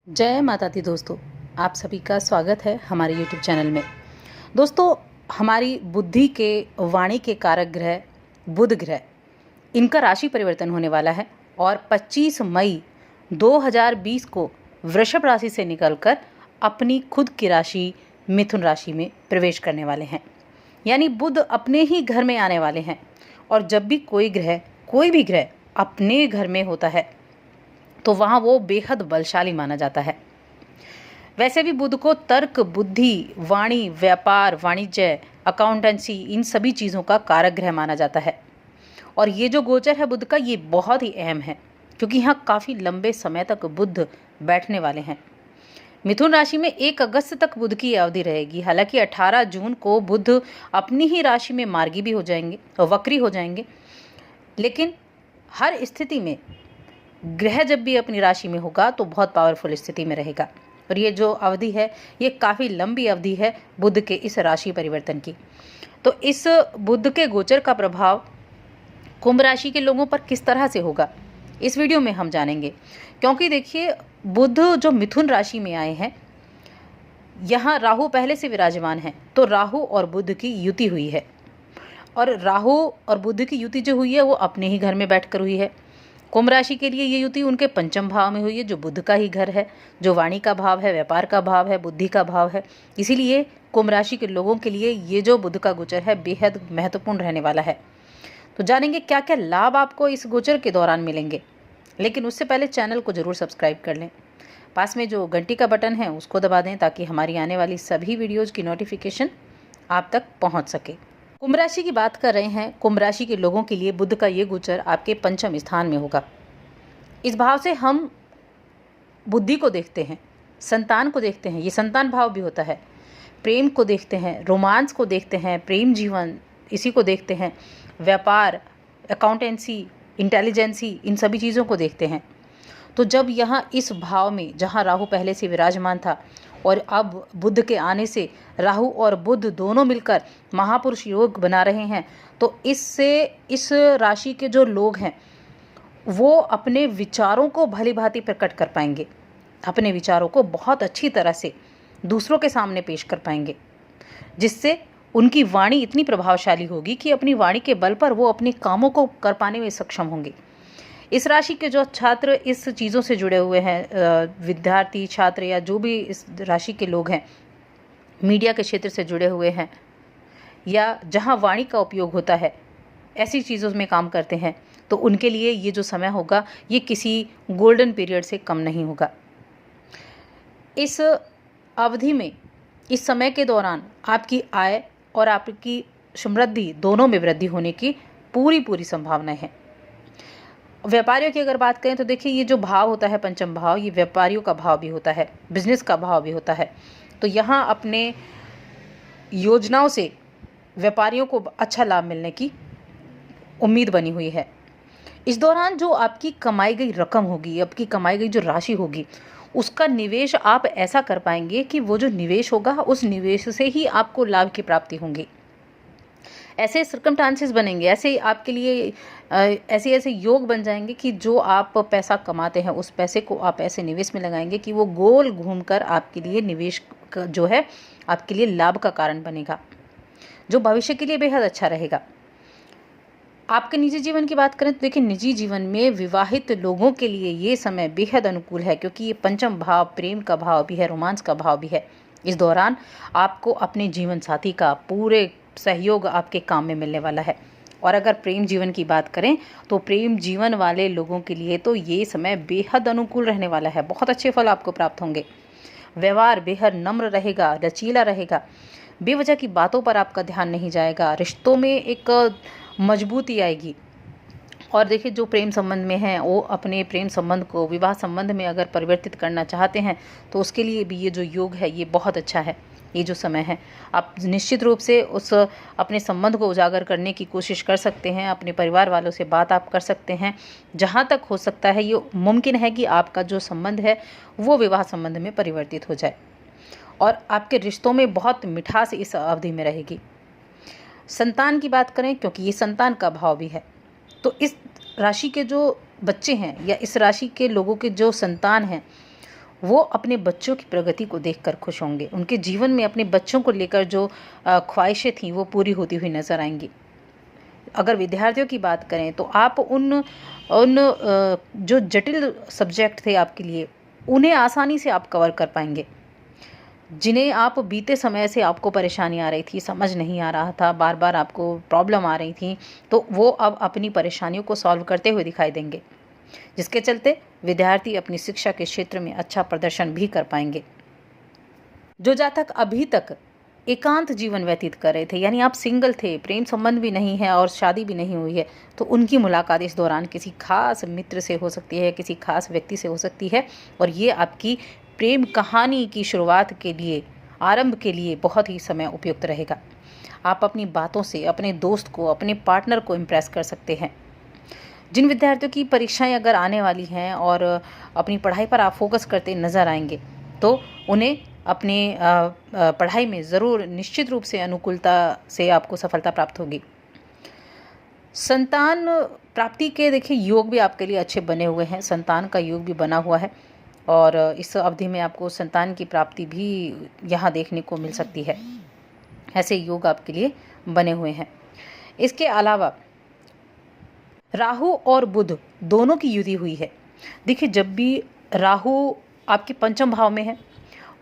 जय माता दी दोस्तों, आप सभी का स्वागत है हमारे YouTube चैनल में। दोस्तों, हमारी बुद्धि के वाणी के कारक ग्रह बुध ग्रह, इनका राशि परिवर्तन होने वाला है और 25 मई 2020 को वृषभ राशि से निकलकर अपनी खुद की राशि मिथुन राशि में प्रवेश करने वाले हैं। यानी बुध अपने ही घर में आने वाले हैं। और जब भी कोई भी ग्रह अपने घर में होता है तो वहाँ वो बेहद बलशाली माना जाता है। वैसे भी बुध को तर्क, बुद्धि, वाणी, व्यापार, वाणिज्य, अकाउंटेंसी, इन सभी चीज़ों का कारक ग्रह माना जाता है। और ये जो गोचर है बुध का, ये बहुत ही अहम है क्योंकि यहाँ काफ़ी लंबे समय तक बुध बैठने वाले हैं। मिथुन राशि में 1 अगस्त तक बुध की अवधि रहेगी। हालांकि 18 जून को बुध अपनी ही राशि में मार्गी भी हो जाएंगे और वक्री हो जाएंगे। लेकिन हर स्थिति में ग्रह जब भी अपनी राशि में होगा तो बहुत पावरफुल स्थिति में रहेगा। और ये जो अवधि है ये काफ़ी लंबी अवधि है बुध के इस राशि परिवर्तन की। तो इस बुध के गोचर का प्रभाव कुंभ राशि के लोगों पर किस तरह से होगा, इस वीडियो में हम जानेंगे। क्योंकि देखिए, बुध जो मिथुन राशि में आए हैं, यहाँ राहु पहले से विराजमान है, तो राहु और बुध की युति हुई है। और राहु और बुध की युति जो हुई है वो अपने ही घर में बैठकर हुई है। कुंभ राशि के लिए ये युति उनके पंचम भाव में हुई है, जो बुध का ही घर है, जो वाणी का भाव है, व्यापार का भाव है, बुद्धि का भाव है। इसीलिए कुंभ राशि के लोगों के लिए ये जो बुध का गोचर है बेहद महत्वपूर्ण रहने वाला है। तो जानेंगे क्या क्या लाभ आपको इस गोचर के दौरान मिलेंगे। लेकिन उससे पहले चैनल को ज़रूर सब्सक्राइब कर लें। पास में जो घंटी का बटन है उसको दबा दें ताकि हमारी आने वाली सभी वीडियोज़ की नोटिफिकेशन आप तक पहुँच सके। कुंभ राशि की बात कर रहे हैं। कुंभ राशि के लोगों के लिए बुध का ये गोचर आपके पंचम स्थान में होगा। इस भाव से हम बुद्धि को देखते हैं, संतान को देखते हैं, ये संतान भाव भी होता है। प्रेम को देखते हैं, रोमांस को देखते हैं, प्रेम जीवन इसी को देखते हैं, व्यापार, अकाउंटेंसी, इंटेलिजेंसी, इन सभी चीज़ों को देखते हैं। तो जब यहाँ इस भाव में जहाँ राहु पहले से विराजमान था और अब बुध के आने से राहु और बुध दोनों मिलकर महापुरुष योग बना रहे हैं, तो इससे इस राशि के जो लोग हैं वो अपने विचारों को भली भांति प्रकट कर पाएंगे, अपने विचारों को बहुत अच्छी तरह से दूसरों के सामने पेश कर पाएंगे, जिससे उनकी वाणी इतनी प्रभावशाली होगी कि अपनी वाणी के बल पर वो अपने कामों को कर पाने में सक्षम होंगे। इस राशि के जो छात्र इस चीज़ों से जुड़े हुए हैं, विद्यार्थी, छात्र या जो भी इस राशि के लोग हैं, मीडिया के क्षेत्र से जुड़े हुए हैं या जहां वाणी का उपयोग होता है, ऐसी चीज़ों में काम करते हैं, तो उनके लिए ये जो समय होगा ये किसी गोल्डन पीरियड से कम नहीं होगा। इस अवधि में, इस समय के दौरान आपकी आय और आपकी समृद्धि दोनों में वृद्धि होने की पूरी संभावना है। व्यापारियों की अगर बात करें तो देखिए, ये जो भाव होता है पंचम भाव, ये व्यापारियों का भाव भी होता है, बिजनेस का भाव भी होता है। तो यहाँ अपने योजनाओं से व्यापारियों को अच्छा लाभ मिलने की उम्मीद बनी हुई है। इस दौरान जो आपकी कमाई गई रकम होगी, आपकी कमाई गई जो राशि होगी, उसका निवेश आप ऐसा कर पाएंगे कि वो जो निवेश होगा उस निवेश से ही आपको लाभ की प्राप्ति होंगी। ऐसे सर्कमस्टांसेस बनेंगे, ऐसे आपके लिए ऐसे योग बन जाएंगे कि जो आप पैसा कमाते हैं उस पैसे को आप ऐसे निवेश में लगाएंगे कि वो गोल घूमकर आपके लिए निवेश जो है आपके लिए लाभ का कारण बनेगा, जो भविष्य के लिए बेहद अच्छा रहेगा। आपके निजी जीवन की बात करें तो देखिए, निजी जीवन में विवाहित लोगों के लिए ये समय बेहद अनुकूल है क्योंकि ये पंचम भाव प्रेम का भाव भी है, रोमांस का भाव भी है। इस दौरान आपको अपने जीवन साथी का पूरे सहयोग आपके काम में मिलने वाला है। और अगर प्रेम जीवन की बात करें तो प्रेम जीवन वाले लोगों के लिए तो ये समय बेहद अनुकूल रहने वाला है, बहुत अच्छे फल आपको प्राप्त होंगे। व्यवहार बेहद नम्र रहेगा, लचीला रहेगा, बेवजह की बातों पर आपका ध्यान नहीं जाएगा, रिश्तों में एक मजबूती आएगी। और देखिए, जो प्रेम संबंध में हैं वो अपने प्रेम संबंध को विवाह संबंध में अगर परिवर्तित करना चाहते हैं तो उसके लिए भी ये जो योग है ये बहुत अच्छा है। ये जो समय है आप निश्चित रूप से उस अपने संबंध को उजागर करने की कोशिश कर सकते हैं, अपने परिवार वालों से बात आप कर सकते हैं। जहाँ तक हो सकता है ये मुमकिन है कि आपका जो संबंध है वो विवाह संबंध में परिवर्तित हो जाए और आपके रिश्तों में बहुत मिठास इस अवधि में रहेगी। संतान की बात करें, क्योंकि ये संतान का भाव भी है, तो इस राशि के जो बच्चे हैं या इस राशि के लोगों के जो संतान हैं वो अपने बच्चों की प्रगति को देखकर खुश होंगे। उनके जीवन में अपने बच्चों को लेकर जो ख्वाहिशें थीं वो पूरी होती हुई नज़र आएंगी। अगर विद्यार्थियों की बात करें तो आप उन उन जो जटिल सब्जेक्ट थे आपके लिए, उन्हें आसानी से आप कवर कर पाएंगे। जिन्हें आप बीते समय से आपको परेशानी आ रही थी, समझ नहीं आ रहा था, बार बार आपको प्रॉब्लम आ रही थी, तो वो अब अपनी परेशानियों को सॉल्व करते हुए दिखाई देंगे, जिसके चलते विद्यार्थी अपनी शिक्षा के क्षेत्र में अच्छा प्रदर्शन भी कर पाएंगे। जो जातक अभी तक एकांत जीवन व्यतीत कर रहे थे, यानी आप सिंगल थे, प्रेम संबंध भी नहीं है और शादी भी नहीं हुई है, तो उनकी मुलाकात इस दौरान किसी खास मित्र से हो सकती है, किसी खास व्यक्ति से हो सकती है, और ये आपकी प्रेम कहानी की शुरुआत के लिए, आरंभ के लिए बहुत ही समय उपयुक्त रहेगा। आप अपनी बातों से अपने दोस्त को, अपने पार्टनर को इम्प्रेस कर सकते हैं। जिन विद्यार्थियों की परीक्षाएं अगर आने वाली हैं और अपनी पढ़ाई पर आप फोकस करते नज़र आएंगे, तो उन्हें अपने पढ़ाई में ज़रूर निश्चित रूप से अनुकूलता से आपको सफलता प्राप्त होगी। संतान प्राप्ति के देखिए योग भी आपके लिए अच्छे बने हुए हैं, संतान का योग भी बना हुआ है, और इस अवधि में आपको संतान की प्राप्ति भी यहाँ देखने को मिल सकती है। ऐसे योग आपके लिए बने हुए हैं। इसके अलावा राहु और बुध दोनों की युति हुई है। देखिए, जब भी राहु आपके पंचम भाव में है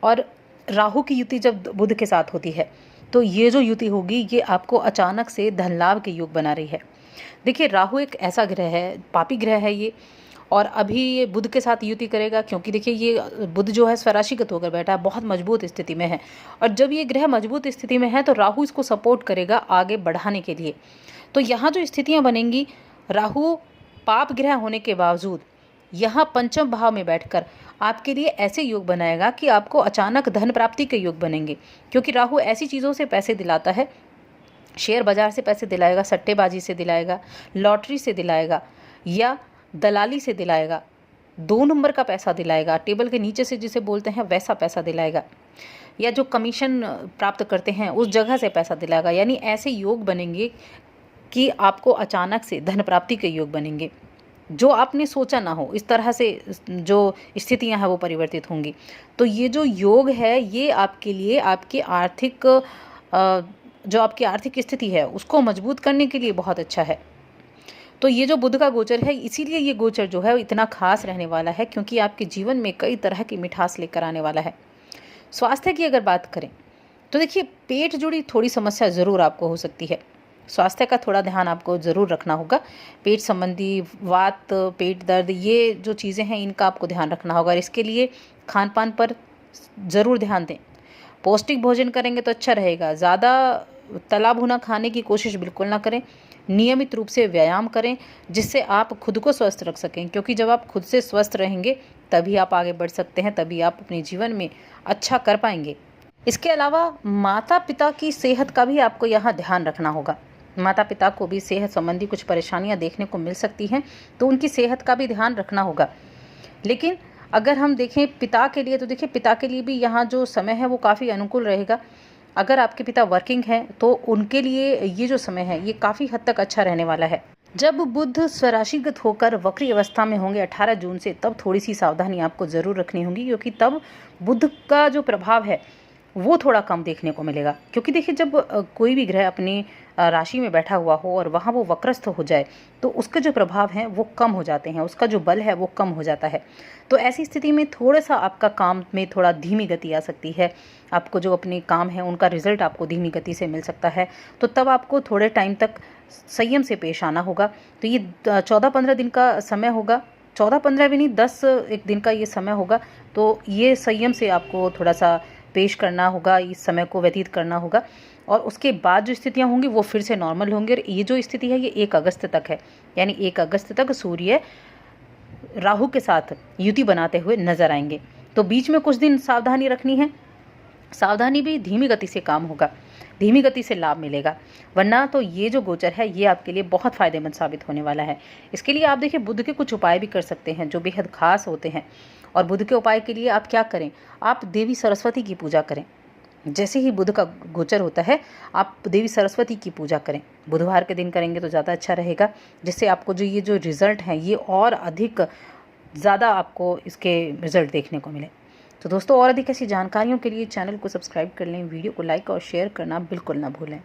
और राहु की युति जब बुध के साथ होती है, तो ये जो युति होगी ये आपको अचानक से धन लाभ के योग बना रही है। देखिए, राहु एक ऐसा ग्रह है, पापी ग्रह है ये, और अभी ये बुध के साथ युति करेगा, क्योंकि देखिए ये बुध जो है स्वराशिगत होकर बैठा है, बहुत मजबूत स्थिति में है, और जब ये ग्रह मजबूत स्थिति में है तो राहु इसको सपोर्ट करेगा आगे बढ़ाने के लिए। तो यहाँ जो स्थितियाँ बनेंगी, राहु पाप ग्रह होने के बावजूद यहाँ पंचम भाव में बैठकर आपके लिए ऐसे योग बनाएगा कि आपको अचानक धन प्राप्ति के योग बनेंगे, क्योंकि राहु ऐसी चीज़ों से पैसे दिलाता है, शेयर बाजार से पैसे दिलाएगा, सट्टेबाजी से दिलाएगा, लॉटरी से दिलाएगा, या दलाली से दिलाएगा, 2 नंबर का पैसा दिलाएगा, टेबल के नीचे से जिसे बोलते हैं वैसा पैसा दिलाएगा, या जो कमीशन प्राप्त करते हैं उस जगह से पैसा दिलाएगा। यानी ऐसे योग बनेंगे कि आपको अचानक से धन प्राप्ति के योग बनेंगे, जो आपने सोचा ना हो, इस तरह से जो स्थितियां हैं वो परिवर्तित होंगी। तो ये जो योग है ये आपके लिए आपकी आर्थिक जो आपकी आर्थिक स्थिति है उसको मजबूत करने के लिए बहुत अच्छा है। तो ये जो बुध का गोचर है, इसीलिए ये गोचर जो है इतना खास रहने वाला है, क्योंकि आपके जीवन में कई तरह की मिठास लेकर आने वाला है। स्वास्थ्य की अगर बात करें तो देखिए, पेट जुड़ी थोड़ी समस्या ज़रूर आपको हो सकती है। स्वास्थ्य का थोड़ा ध्यान आपको ज़रूर रखना होगा। पेट संबंधी वात, पेट दर्द, ये जो चीज़ें हैं इनका आपको ध्यान रखना होगा, और इसके लिए खान पान पर ज़रूर ध्यान दें। पौष्टिक भोजन करेंगे तो अच्छा रहेगा। ज़्यादा तला भुना खाने की कोशिश बिल्कुल ना करें। नियमित रूप से व्यायाम करें, जिससे आप खुद को स्वस्थ रख सकें, क्योंकि जब आप खुद से स्वस्थ रहेंगे तभी आप आगे बढ़ सकते हैं, तभी आप अपने जीवन में अच्छा कर पाएंगे। इसके अलावा माता पिता की सेहत का भी आपको यहाँ ध्यान रखना होगा। माता पिता को भी सेहत संबंधी कुछ परेशानियाँ देखने को मिल सकती हैं, तो उनकी सेहत का भी ध्यान रखना होगा। लेकिन अगर हम देखें पिता के लिए, तो देखिए पिता के लिए भी यहाँ जो समय है वो काफ़ी अनुकूल रहेगा। अगर आपके पिता वर्किंग हैं तो उनके लिए ये जो समय है ये काफ़ी हद तक अच्छा रहने वाला है। जब बुध स्वराशिगत होकर वक्री अवस्था में होंगे 18 जून से, तब थोड़ी सी सावधानी आपको ज़रूर रखनी होगी, क्योंकि तब बुध का जो प्रभाव है वो थोड़ा कम देखने को मिलेगा। क्योंकि देखिए, जब कोई भी ग्रह अपनी राशि में बैठा हुआ हो और वहाँ वो वक्रस्थ हो जाए तो उसके जो प्रभाव हैं वो कम हो जाते हैं, उसका जो बल है वो कम हो जाता है। तो ऐसी स्थिति में थोड़ा सा आपका काम में थोड़ा धीमी गति आ सकती है। आपको जो अपने काम है उनका रिजल्ट आपको धीमी गति से मिल सकता है, तो तब आपको थोड़े टाइम तक संयम से पेश आना होगा। तो ये 14-15 दिन का समय होगा, 14-15 भी नहीं, 10 दिन का ये समय होगा। तो ये संयम से आपको थोड़ा सा पेश करना होगा, इस समय को व्यतीत करना होगा, और उसके बाद जो स्थितियां होंगी वो फिर से नॉर्मल होंगी। और ये जो स्थिति है ये 1 अगस्त तक है, यानी 1 अगस्त तक सूर्य राहु के साथ युति बनाते हुए नजर आएंगे। तो बीच में कुछ दिन सावधानी रखनी है। सावधानी भी, धीमी गति से काम होगा, धीमी गति से लाभ मिलेगा, वरना तो ये जो गोचर है ये आपके लिए बहुत फायदेमंद साबित होने वाला है। इसके लिए आप देखिए बुध के कुछ उपाय भी कर सकते हैं जो बेहद खास होते हैं। और बुध के उपाय के लिए आप क्या करें, आप देवी सरस्वती की पूजा करें। जैसे ही बुध का गोचर होता है आप देवी सरस्वती की पूजा करें। बुधवार के दिन करेंगे तो ज़्यादा अच्छा रहेगा, जिससे आपको जो ये जो रिज़ल्ट हैं ये और अधिक ज़्यादा आपको इसके रिज़ल्ट देखने को मिले। तो दोस्तों और अधिक ऐसी जानकारियों के लिए चैनल को सब्सक्राइब कर लें, वीडियो को लाइक और शेयर करना बिल्कुल ना भूलें।